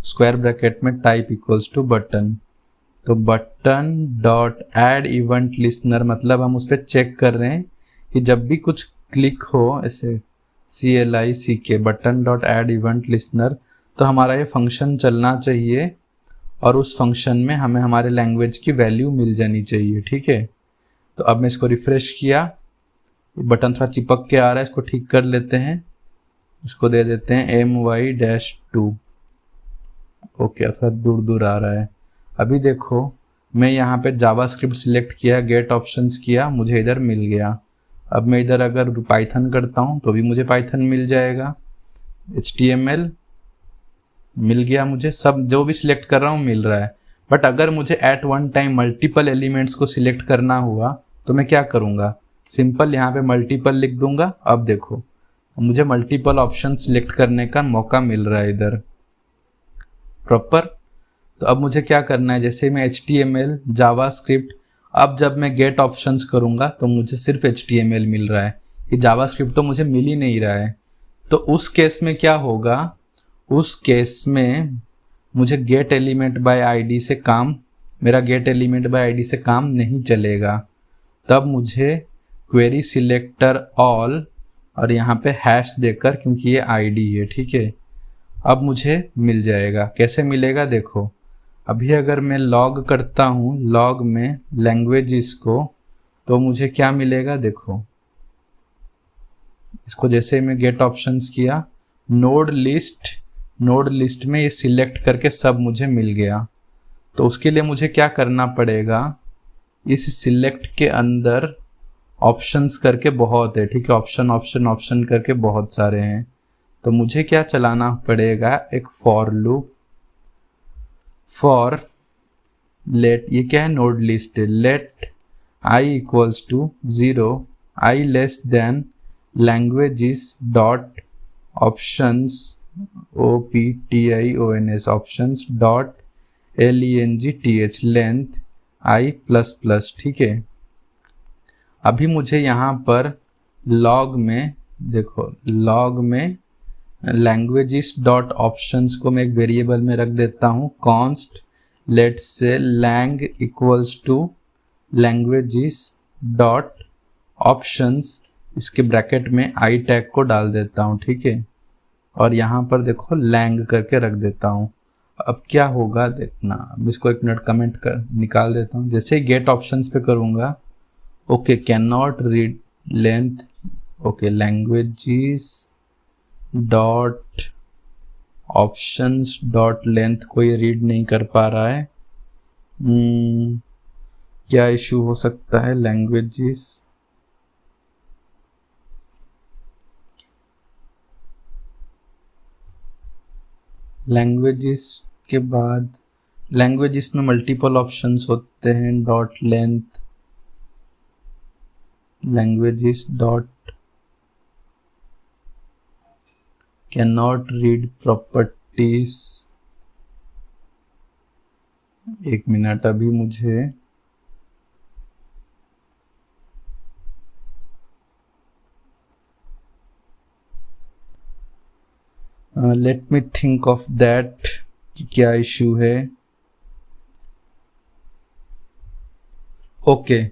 स्क्वायर ब्रैकेट में टाइप इक्वल्स टू बटन। तो button dot add event listener, मतलब हम उस पर चेक कर रहे हैं कि जब भी कुछ क्लिक हो, ऐसे CLICK button dot add event listener, तो हमारा ये फंक्शन चलना चाहिए और उस फंक्शन में हमें हमारे लैंग्वेज की वैल्यू मिल जानी चाहिए, ठीक है। तो अब मैं इसको रिफ्रेश किया, बटन थोड़ा चिपक के आ रहा है, इसको ठीक कर लेते हैं। इसको दे देते हैं my-2। ओके, थोड़ा दूर आ रहा है। अभी देखो मैं यहाँ पे जावास्क्रिप्ट सिलेक्ट किया, गेट ऑप्शंस किया, मुझे इधर मिल गया। अब मैं इधर अगर पाइथन करता हूँ तो भी मुझे पाइथन मिल जाएगा। HTML मिल गया, मुझे सब जो भी सिलेक्ट कर रहा हूँ मिल रहा है। बट अगर मुझे at one time multiple elements को सिलेक्ट करना हुआ तो मैं क्या करूँगा, सिंपल यहाँ पे मल्टीपल लिख दूंगा। अब देखो मुझे मल्टीपल ऑप्शन सिलेक्ट करने का मौका मिल रहा है इधर प्रॉपर। तो अब मुझे क्या करना है, जैसे मैं HTML जावास्क्रिप्ट, अब जब मैं गेट ऑप्शंस करूँगा तो मुझे सिर्फ HTML मिल रहा है, ये जावास्क्रिप्ट तो मुझे मिल ही नहीं रहा है। तो उस केस में क्या होगा, उस केस में मुझे गेट एलिमेंट बाय आईडी से काम, मेरा गेट एलिमेंट बाय आईडी से काम नहीं चलेगा। तब मुझे क्वेरी सिलेक्टर ऑल और यहाँ पे हैश देकर, क्योंकि ये आईडी है, ठीक है, अब मुझे मिल जाएगा। कैसे मिलेगा देखो, अभी अगर मैं लॉग करता हूँ, लॉग में लैंग्वेजेस को, तो मुझे क्या मिलेगा देखो। इसको जैसे मैं गेट ऑप्शंस किया, नोड लिस्ट में ये सिलेक्ट करके सब मुझे मिल गया। तो उसके लिए मुझे क्या करना पड़ेगा, इस सिलेक्ट के अंदर ऑप्शंस करके बहुत है, ठीक है, ऑप्शन करके बहुत सारे हैं। तो मुझे क्या चलाना पड़ेगा, एक फॉर लूप, फॉर लेट, ये क्या है, नोड लिस्ट है, let i equals to 0, i less than languages dot options OPTIONS options dot LENGTH length i plus plus, ठीक है। अभी मुझे यहाँ पर लॉग में देखो, लॉग में लैंग्वेजेस डॉट ऑप्शंस को मैं एक वेरिएबल में रख देता हूँ, const let's say lang equals to languages dot options, इसके ब्रैकेट में आई टैग को डाल देता हूँ, ठीक है। और यहाँ पर देखो लैंग करके रख देता हूँ। अब क्या होगा देखना, अब इसको एक मिनट कमेंट कर निकाल देता हूँ। जैसे गेट ऑप्शंस पे करूँगा, okay can not read length, okay languages dot options dot length कोई रीड नहीं कर पा रहा है। क्या इशू हो सकता है? लैंग्वेजेस के बाद लैंग्वेजेस में मल्टीपल ऑप्शंस होते हैं, dot length languages dot can not read properties. एक मिनट, अभी मुझे let me think of that कि क्या इशू है। Okay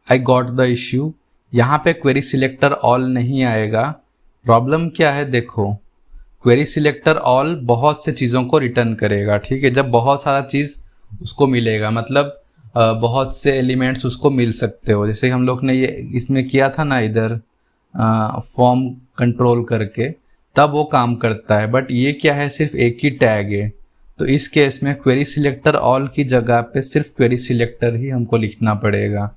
I got the issue. यहाँ पे क्वेरी सिलेक्टर ऑल नहीं आएगा। प्रॉब्लम क्या है देखो, क्वेरी सिलेक्टर ऑल बहुत से चीज़ों को रिटर्न करेगा, ठीक है। जब बहुत सारा चीज़ उसको मिलेगा, मतलब बहुत से एलिमेंट्स उसको मिल सकते हो, जैसे हम लोग ने ये इसमें किया था ना इधर फॉर्म कंट्रोल करके, तब वो काम करता है। बट ये क्या है, सिर्फ एक ही टैग है, तो इस केस में क्वेरी सिलेक्टर ऑल की जगह पे सिर्फ क्वेरी सिलेक्टर ही हमको लिखना पड़ेगा।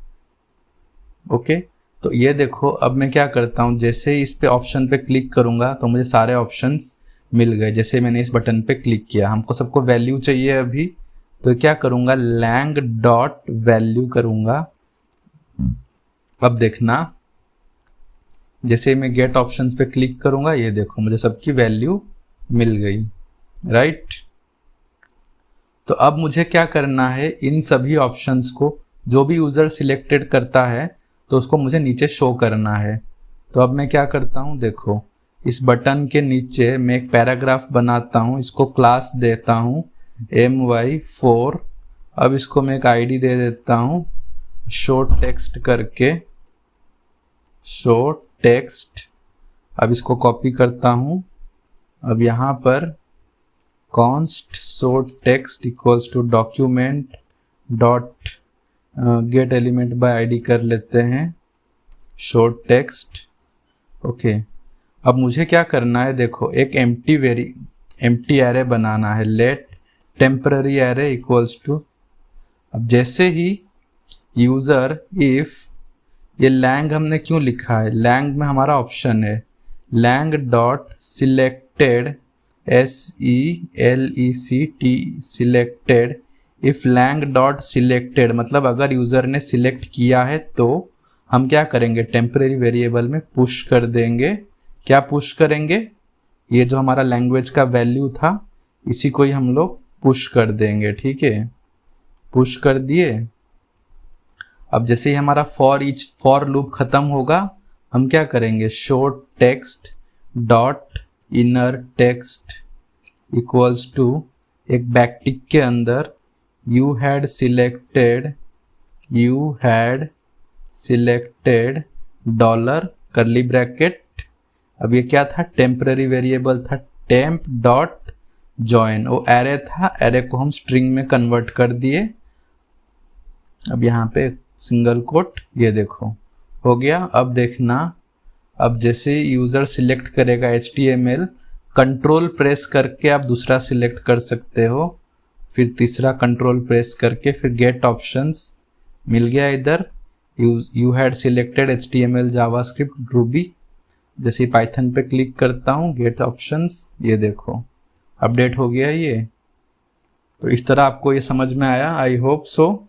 ओके तो ये देखो, अब मैं क्या करता हूँ, जैसे ही इस पे ऑप्शन पे क्लिक करूँगा तो मुझे सारे ऑप्शंस मिल गए। जैसे मैंने इस बटन पे क्लिक किया, हमको सबको वैल्यू चाहिए अभी, तो क्या करूँगा, लैंग डॉट वैल्यू करूँगा। अब देखना, जैसे मैं गेट ऑप्शंस पे क्लिक करूँगा, ये देखो मुझे सबकी वैल्यू मिल गई, राइट। तो अब मुझे क्या करना है, इन सभी ऑप्शंस को जो भी यूज़र सिलेक्टेड करता है तो उसको मुझे नीचे शो करना है। तो अब मैं क्या करता हूँ, देखो इस बटन के नीचे मैं एक पैराग्राफ बनाता हूँ, इसको क्लास देता हूँ my4। अब इसको मैं एक आईडी दे देता हूँ शो टेक्स्ट करके, शो टेक्स्ट। अब इसको कॉपी करता हूँ, अब यहाँ पर const show text equals to document dot get element by ID कर लेते हैं, शो टेक्स्ट। ओके अब मुझे क्या करना है, देखो एक एम्प्टी एरे बनाना है, let temporary array equals to. अब जैसे ही यूज़र इफ, ये लैंग हमने क्यों लिखा है, लैंग में हमारा ऑप्शन है lang dot selected SELECT selected. If lang dot selected मतलब अगर यूज़र ने सिलेक्ट किया है तो हम क्या करेंगे, टेम्परेरी वेरिएबल में पुश कर देंगे। क्या पुश करेंगे, ये जो हमारा लैंग्वेज का वैल्यू था इसी को ही हम लोग पुश कर देंगे, ठीक है। पुश कर दिए। अब जैसे ही हमारा फॉर लूप ख़त्म होगा, हम क्या करेंगे, show text dot inner text equals to एक बैकटिक के अंदर you had selected dollar curly bracket. अब ये क्या था, टेम्पररी वेरिएबल था, टेम्प डॉट जॉइन, वो एरे था, एरे को हम स्ट्रिंग में कन्वर्ट कर दिए। अब यहाँ पे सिंगल कोट, ये देखो हो गया। अब देखना, अब जैसे यूज़र सिलेक्ट करेगा HTML, कंट्रोल प्रेस करके आप दूसरा सिलेक्ट कर सकते हो, फिर तीसरा कंट्रोल प्रेस करके, फिर गेट ऑप्शंस मिल गया इधर, you had selected HTML JavaScript Ruby. जैसे पाइथन पे क्लिक करता हूँ, गेट ऑप्शंस, ये देखो अपडेट हो गया ये। तो इस तरह आपको ये समझ में आया, आई होप सो।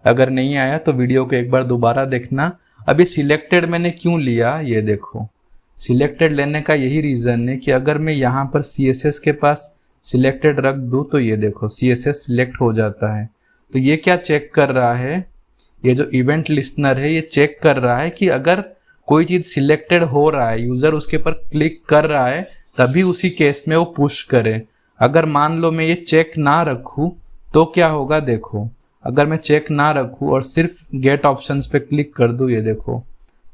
अगर नहीं आया तो वीडियो को एक बार दोबारा देखना। अभी सिलेक्टेड मैंने क्यों लिया, ये देखो सिलेक्टेड लेने का यही रीज़न है कि अगर मैं यहाँ पर CSS के पास सिलेक्टेड रख दूँ तो ये देखो CSS सिलेक्ट हो जाता है। तो ये क्या चेक कर रहा है, ये जो इवेंट लिस्टनर है ये चेक कर रहा है कि अगर कोई चीज़ सिलेक्टेड हो रहा है, यूज़र उसके पर क्लिक कर रहा है, तभी उसी केस में वो पुश करे। अगर मान लो मैं ये चेक ना रखूँ तो क्या होगा, देखो अगर मैं चेक ना रखूँ और सिर्फ गेट ऑप्शंस पे क्लिक कर दूँ, ये देखो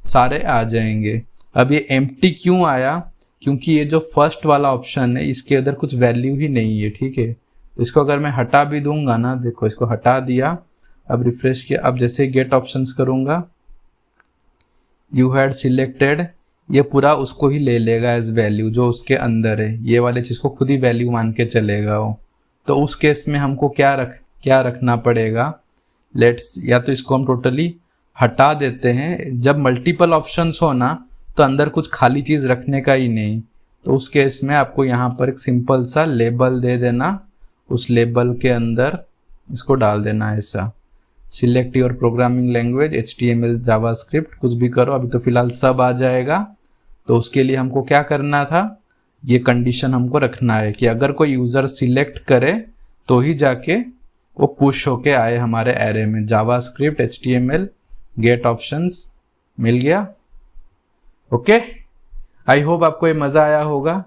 सारे आ जाएंगे। अब ये एम्प्टी क्यों आया, क्योंकि ये जो फर्स्ट वाला ऑप्शन है इसके अंदर कुछ वैल्यू ही नहीं है, ठीक है। तो इसको अगर मैं हटा भी दूंगा ना, देखो इसको हटा दिया, अब रिफ्रेश किया, अब जैसे गेट ऑप्शंस करूंगा, यू हैड सिलेक्टेड, ये पूरा उसको ही ले लेगा एज वैल्यू जो उसके अंदर है, ये वाले चीज़ को खुद ही वैल्यू मान के चलेगा वो। तो उस केस में हमको क्या रखना पड़ेगा, लेट्स, या तो इसको हम टोटली हटा देते हैं। जब मल्टीपल ऑप्शंस हो ना तो अंदर कुछ खाली चीज़ रखने का ही नहीं, तो उस केस में आपको यहाँ पर एक सिंपल सा लेबल दे देना, उस लेबल के अंदर इसको डाल देना ऐसा, select your programming language HTML JavaScript, कुछ भी करो, अभी तो फिलहाल सब आ जाएगा। तो उसके लिए हमको क्या करना था, ये कंडीशन हमको रखना है कि अगर कोई यूज़र सिलेक्ट करे तो ही जाके वो पुश होके आए हमारे एरे में, जावास्क्रिप्ट HTML गेट ऑप्शंस मिल गया। ओके, आई होप आपको ये मज़ा आया होगा।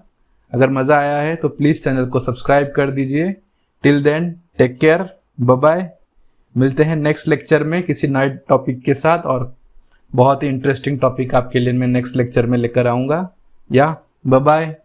अगर मज़ा आया है तो प्लीज़ चैनल को सब्सक्राइब कर दीजिए। Till then take care, bye bye. मिलते हैं नेक्स्ट लेक्चर में किसी नए टॉपिक के साथ, और बहुत ही इंटरेस्टिंग टॉपिक आपके लिए मैं नेक्स्ट लेक्चर में लेकर आऊँगा। या बाय बाय।